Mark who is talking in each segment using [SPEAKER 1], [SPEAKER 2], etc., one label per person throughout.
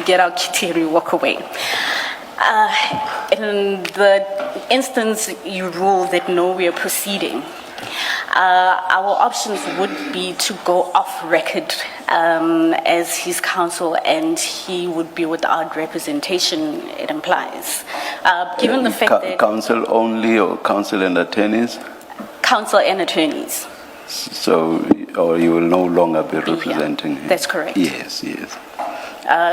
[SPEAKER 1] get our kitty, we walk away. In the instance you rule that no, we are proceeding, our options would be to go off record as his counsel, and he would be without representation, it implies. Given the fact that...
[SPEAKER 2] Counsel only or counsel and attorneys?
[SPEAKER 1] Counsel and attorneys.
[SPEAKER 2] So, or you will no longer be representing him?
[SPEAKER 1] That's correct.
[SPEAKER 2] Yes, yes.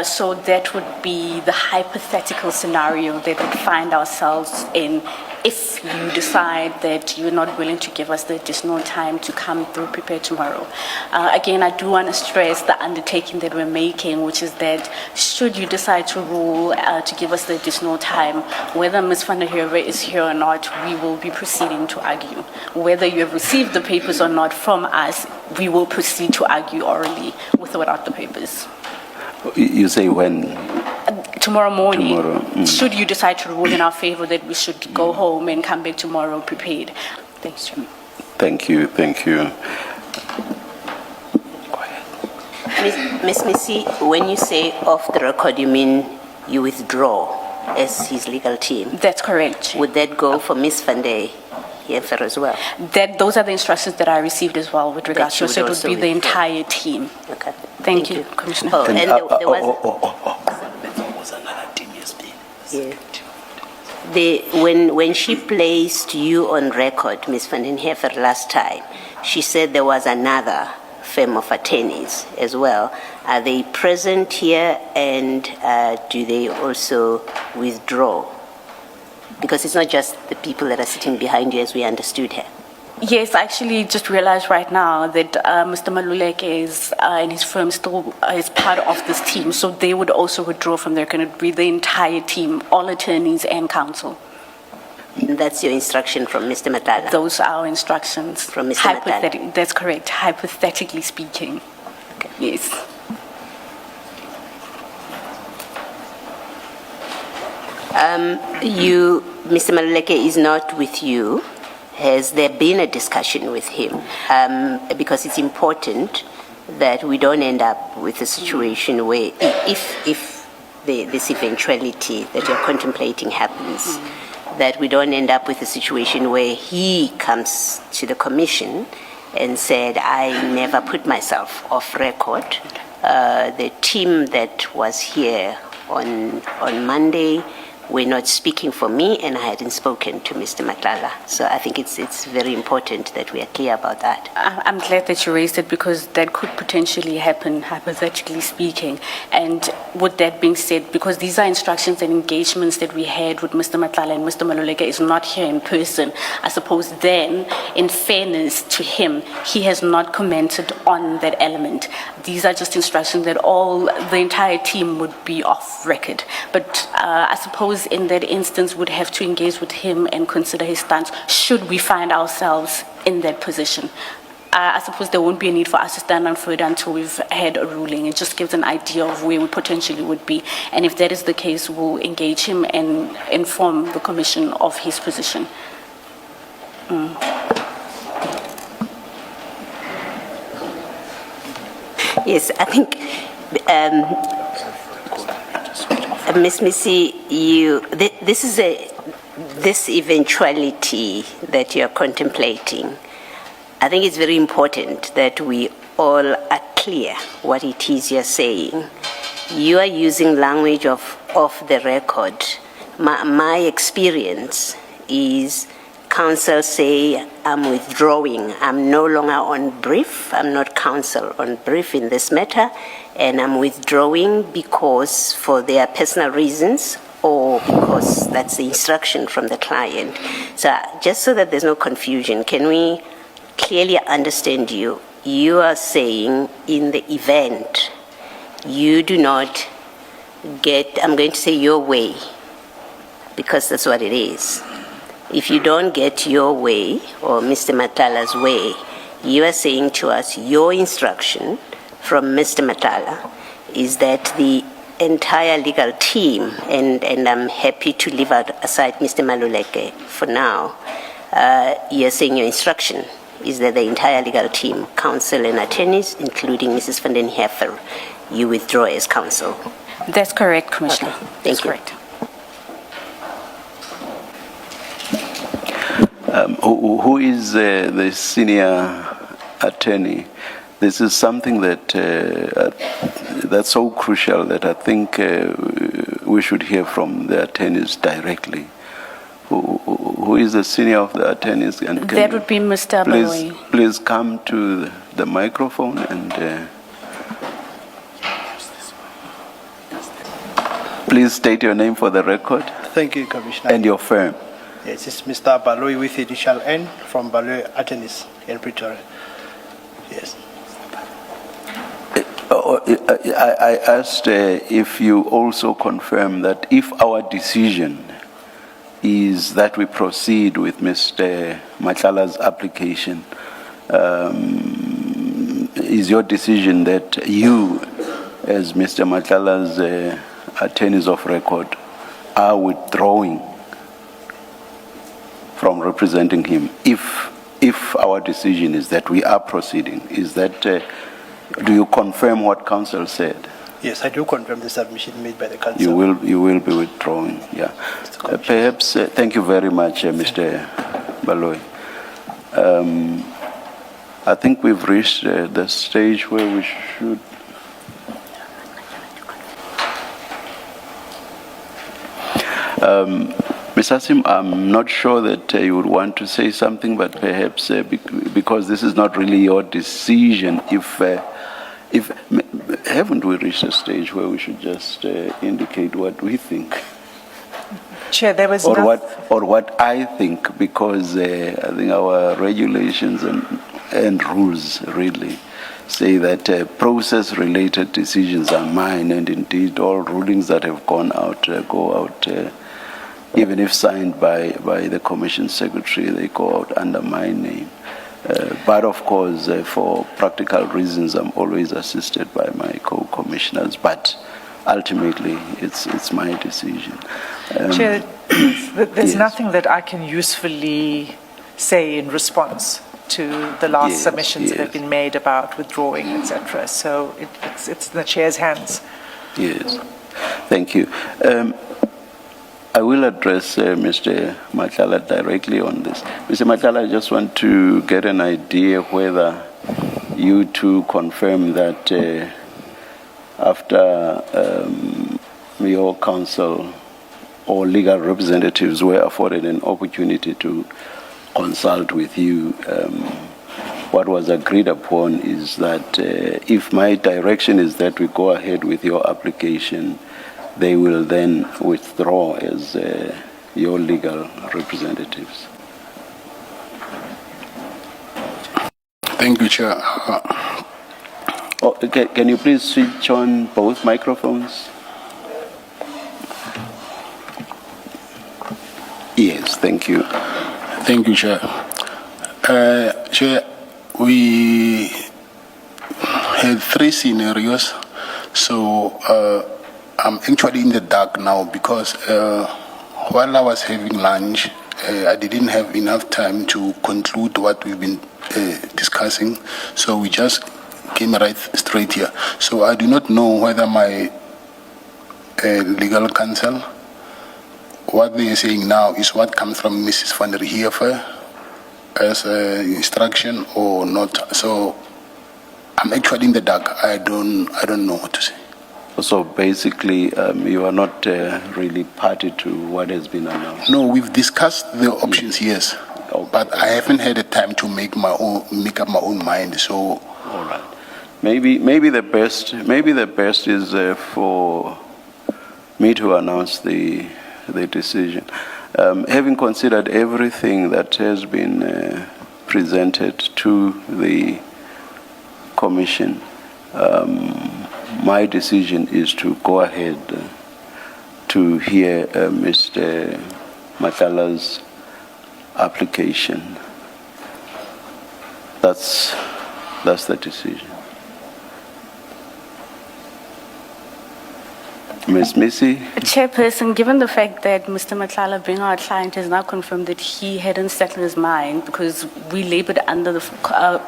[SPEAKER 1] So that would be the hypothetical scenario that we'd find ourselves in if you decide that you're not willing to give us the additional time to come through prepare tomorrow. Again, I do want to stress the undertaking that we're making, which is that should you decide to rule to give us the additional time, whether Ms. van der Heever is here or not, we will be proceeding to argue. Whether you have received the papers or not from us, we will proceed to argue orally with or without the papers.
[SPEAKER 2] You say when?
[SPEAKER 1] Tomorrow morning.
[SPEAKER 2] Tomorrow.
[SPEAKER 1] Should you decide to rule in our favor that we should go home and come back tomorrow prepared. Thanks, Chairman.
[SPEAKER 2] Thank you, thank you.
[SPEAKER 3] Ms. Missi, when you say off the record, you mean you withdraw as his legal team?
[SPEAKER 1] That's correct.
[SPEAKER 3] Would that go for Ms. van der Heever as well?
[SPEAKER 1] Those are the instructions that I received as well with regards to, so it would be the entire team.
[SPEAKER 3] Okay.
[SPEAKER 1] Thank you, Commissioner.
[SPEAKER 3] Oh, and there was...
[SPEAKER 2] There was another team yesterday.
[SPEAKER 3] Yeah. When she placed you on record, Ms. van der Heever, last time, she said there was another firm of attorneys as well. Are they present here, and do they also withdraw? Because it's not just the people that are sitting behind you, as we understood here.
[SPEAKER 1] Yes, I actually just realized right now that Mr. Maluleke is and his firm still is part of this team, so they would also withdraw from there. Can it be the entire team, all attorneys and counsel?
[SPEAKER 3] And that's your instruction from Mr. Matlala?
[SPEAKER 1] Those are our instructions.
[SPEAKER 3] From Mr. Matlala?
[SPEAKER 1] That's correct, hypothetically speaking.
[SPEAKER 3] Okay.
[SPEAKER 1] Yes.
[SPEAKER 3] Mr. Maluleke is not with you. Has there been a discussion with him? Because it's important that we don't end up with a situation where, if this eventuality that you're contemplating happens, that we don't end up with a situation where he comes to the commission and said, I never put myself off record. The team that was here on Monday were not speaking for me, and I hadn't spoken to Mr. Matlala. So I think it's very important that we are clear about that.
[SPEAKER 1] I'm glad that you raised it, because that could potentially happen, hypothetically speaking. And with that being said, because these are instructions and engagements that we had with Mr. Matlala, and Mr. Maluleke is not here in person, I suppose then, in fairness to him, he has not commented on that element. These are just instructions that the entire team would be off record. But I suppose in that instance would have to engage with him and consider his stance should we find ourselves in that position. I suppose there won't be a need for us to stand on further until we've had a ruling. It just gives an idea of where we potentially would be. And if that is the case, we'll engage him and inform the Commission of his position.
[SPEAKER 3] Yes, I think... Ms. Missi, this eventuality that you're contemplating, I think it's very important that we all are clear what it is you're saying. You are using language of off the record. My experience is counsel say, I'm withdrawing. I'm no longer on brief. I'm not counsel on brief in this matter. And I'm withdrawing because for their personal reasons or because that's the instruction from the client. So just so that there's no confusion, can we clearly understand you? You are saying in the event you do not get, I'm going to say your way, because that's what it is. If you don't get your way or Mr. Matlala's way, you are saying to us your instruction from Mr. Matlala is that the entire legal team, and I'm happy to leave aside Mr. Maluleke for now, you're saying your instruction is that the entire legal team, counsel and attorneys, including Mrs. van der Heever, you withdraw as counsel.
[SPEAKER 1] That's correct, Commissioner.
[SPEAKER 3] Okay, thank
[SPEAKER 1] That's
[SPEAKER 3] you.
[SPEAKER 1] correct.
[SPEAKER 2] Who is the senior attorney? This is something that that's so crucial that I think we should hear from the attorneys directly. Who is the senior of the attorneys? And can
[SPEAKER 1] That
[SPEAKER 2] you
[SPEAKER 1] would be Mr.
[SPEAKER 2] please,
[SPEAKER 1] Baloyi.
[SPEAKER 2] please come to the microphone and please state your name for the record
[SPEAKER 4] Thank you, Commissioner.
[SPEAKER 2] and your firm.
[SPEAKER 4] Yes, it's Mr. Baloyi with initial N from Baloyi Attorneys in Pretoria. Yes.
[SPEAKER 2] I asked if you also confirm that if our decision is that we proceed with Mr. Matlala's application, is your decision that you, as Mr. Matlala's attorneys of record, are withdrawing from representing him? If our decision is that we are proceeding, is that, do you confirm what counsel said?
[SPEAKER 4] Yes, I do confirm the submission made by the council.
[SPEAKER 2] You will be withdrawing, yeah. Perhaps, thank you very much, Mr. Baloyi. I think we've reached the stage where we should. Ms. Asim, I'm not sure that you would want to say something, but perhaps because this is not really your decision, if haven't we reached a stage where we should just indicate what we think?
[SPEAKER 5] Chair, there was
[SPEAKER 2] Or
[SPEAKER 5] nothing.
[SPEAKER 2] what I think, because I think our regulations and rules really say that process-related decisions are mine, and indeed all rulings that have gone out go out, even if signed by the Commission Secretary, they go out under my name. But of course, for practical reasons, I'm always assisted by my co-commissioners, but ultimately it's my decision.
[SPEAKER 5] Chair, there's
[SPEAKER 2] Yes.
[SPEAKER 5] nothing that I can usefully say in response to the last
[SPEAKER 2] Yes,
[SPEAKER 5] submissions that have
[SPEAKER 2] yes.
[SPEAKER 5] been made about withdrawing, etc. So it's in the chair's hands.
[SPEAKER 2] Yes, thank you. I will address Mr. Matlala directly on this. Mr. Matlala, I just want to get an idea whether you two confirm that after your counsel or legal representatives were afforded an opportunity to consult with you, what was agreed upon is that if my direction is that we go ahead with your application, they will then withdraw as your legal representatives.
[SPEAKER 6] Thank you, Chair.
[SPEAKER 2] Can you please switch on both microphones? Yes, thank you.
[SPEAKER 6] Thank you, Chair. Chair, we had three scenarios, so I'm actually in the dark now because while I was having lunch, I didn't have enough time to conclude what we've been discussing, so we just came right straight here. So I do not know whether my legal counsel, what they are saying now is what comes from Mrs. van der Heever as instruction or not. So I'm actually in the dark. I don't know what to say.
[SPEAKER 2] So basically, you are not really party to what has been announced.
[SPEAKER 6] No, we've discussed the options, yes, but I haven't had the time to make up my own mind. So,
[SPEAKER 2] all right, maybe the best is for me to announce the decision. Having considered everything that has been presented to the Commission, my decision is to go ahead to hear Mr. Matlala's application. That's the decision. Ms. Missi?
[SPEAKER 1] Chairperson, given the fact that Mr. Matlala, being our client, has now confirmed that he hadn't settled his mind because we labored under the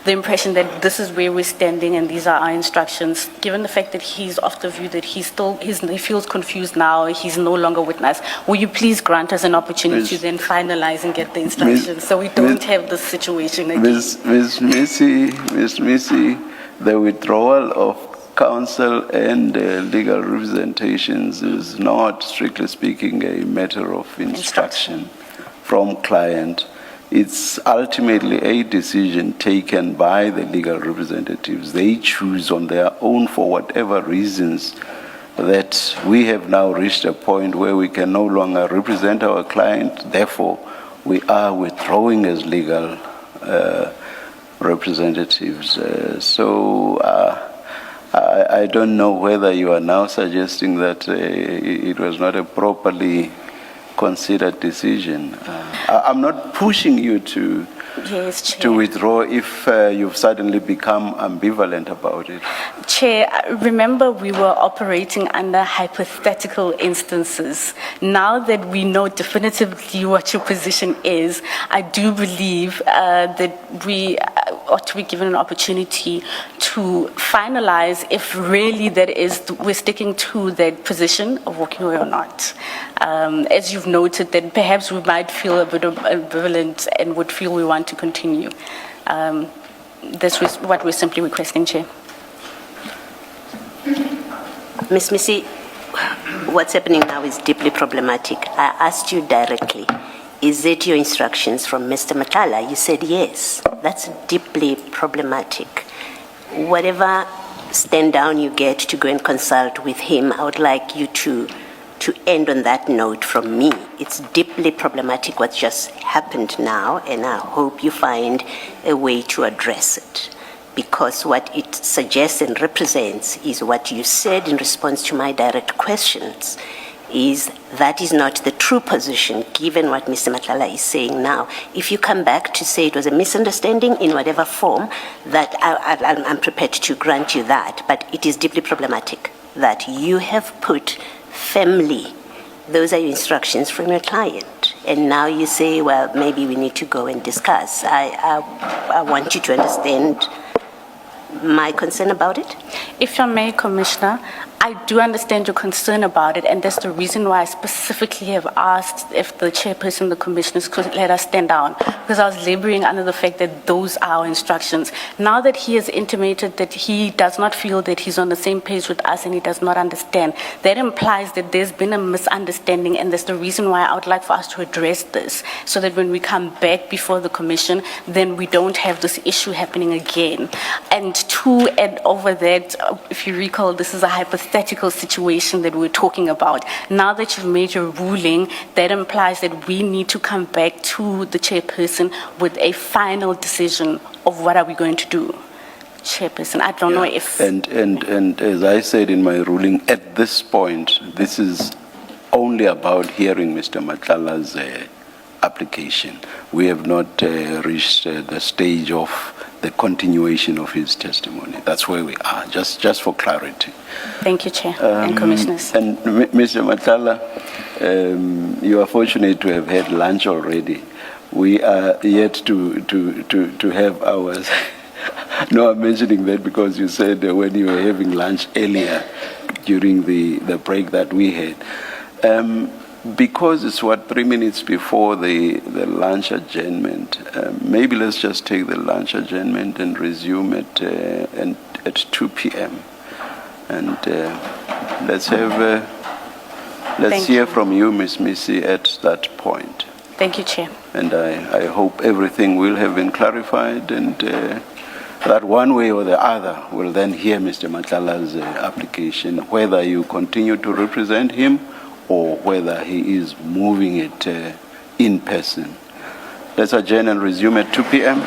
[SPEAKER 1] impression that this is where we're standing and these are our instructions, given the fact that he's of the view that he feels confused now, he's no longer with us, will you please grant us an opportunity to then finalize and get the instructions so we don't have this situation again?
[SPEAKER 2] Ms. Missi, the withdrawal of counsel and legal representations is not, strictly speaking, a matter of instruction from client. It's ultimately a decision taken by the legal representatives. They choose on their own for whatever reasons that we have now reached a point where we can no longer represent our client. Therefore, we are withdrawing as legal representatives. I don't know whether you are now suggesting that it was not a properly considered decision. I'm not pushing you to withdraw if you've suddenly become ambivalent about it.
[SPEAKER 1] Chair, remember we were operating under hypothetical instances. Now that we know definitively what your position is, I do believe that we ought to be given an opportunity to finalize if really we're sticking to that position of walking away or not. As you've noted, that perhaps we might feel a bit ambivalent and would feel we want to continue. This was what we're simply requesting, Chair.
[SPEAKER 3] Ms. Missi, what's happening now is deeply problematic. I asked you directly, is it your instructions from Mr. Matlala? You said yes. That's deeply problematic. Whatever stand down you get to go and consult with him, I would like you to end on that note from me. It's deeply problematic what just happened now, and I hope you find a way to address it. Because what it suggests and represents is what you said in response to my direct questions, is that is not the true position given what Mr. Matlala is saying now. If you come back to say it was a misunderstanding in whatever form, that I'm prepared to grant you that, but it is deeply problematic that you have put family, those are your instructions from your client, and now you say, well, maybe we need to go and discuss. I want you to understand my concern about it.
[SPEAKER 1] If I may, Commissioner, I do understand your concern about it, and that's the reason why I specifically have asked if the chairperson of the commissioners could let us stand down, because I was laboring under the fact that those are our instructions. Now that he has intimated that he does not feel that he's on the same page with us and he does not understand, that implies that there's been a misunderstanding, and that's the reason why I would like for us to address this, so that when we come back before the commission, then we don't have this issue happening again. And to add over that, if you recall, this is a hypothetical situation that we're talking about. Now that you've made your ruling, that implies that we need to come back to the chairperson with a final decision of what are we going to do. Chairperson, I don't know if...
[SPEAKER 2] And as I said in my ruling, at this point, this is only about hearing Mr. Matlala's application. We have not reached the stage of the continuation of his testimony. That's where we are, just for clarity.
[SPEAKER 1] Thank you, Chair and Commissioners.
[SPEAKER 2] And Mr. Matlala, you are fortunate to have had lunch already. We are yet to have ours. No, I'm mentioning that because you said when you were having lunch earlier during the break that we had. Because it's 3 minutes before the lunch adjournment, maybe let's just take the lunch adjournment and resume at 2 p.m. And let's hear from you, Ms. Missi, at that point.
[SPEAKER 1] Thank you, Chair.
[SPEAKER 2] And I hope everything will have been clarified, and that one way or the other will then hear Mr. Matlala's application, whether you continue to represent him or whether he is moving it in person. Let's adjourn and resume at 2 p.m.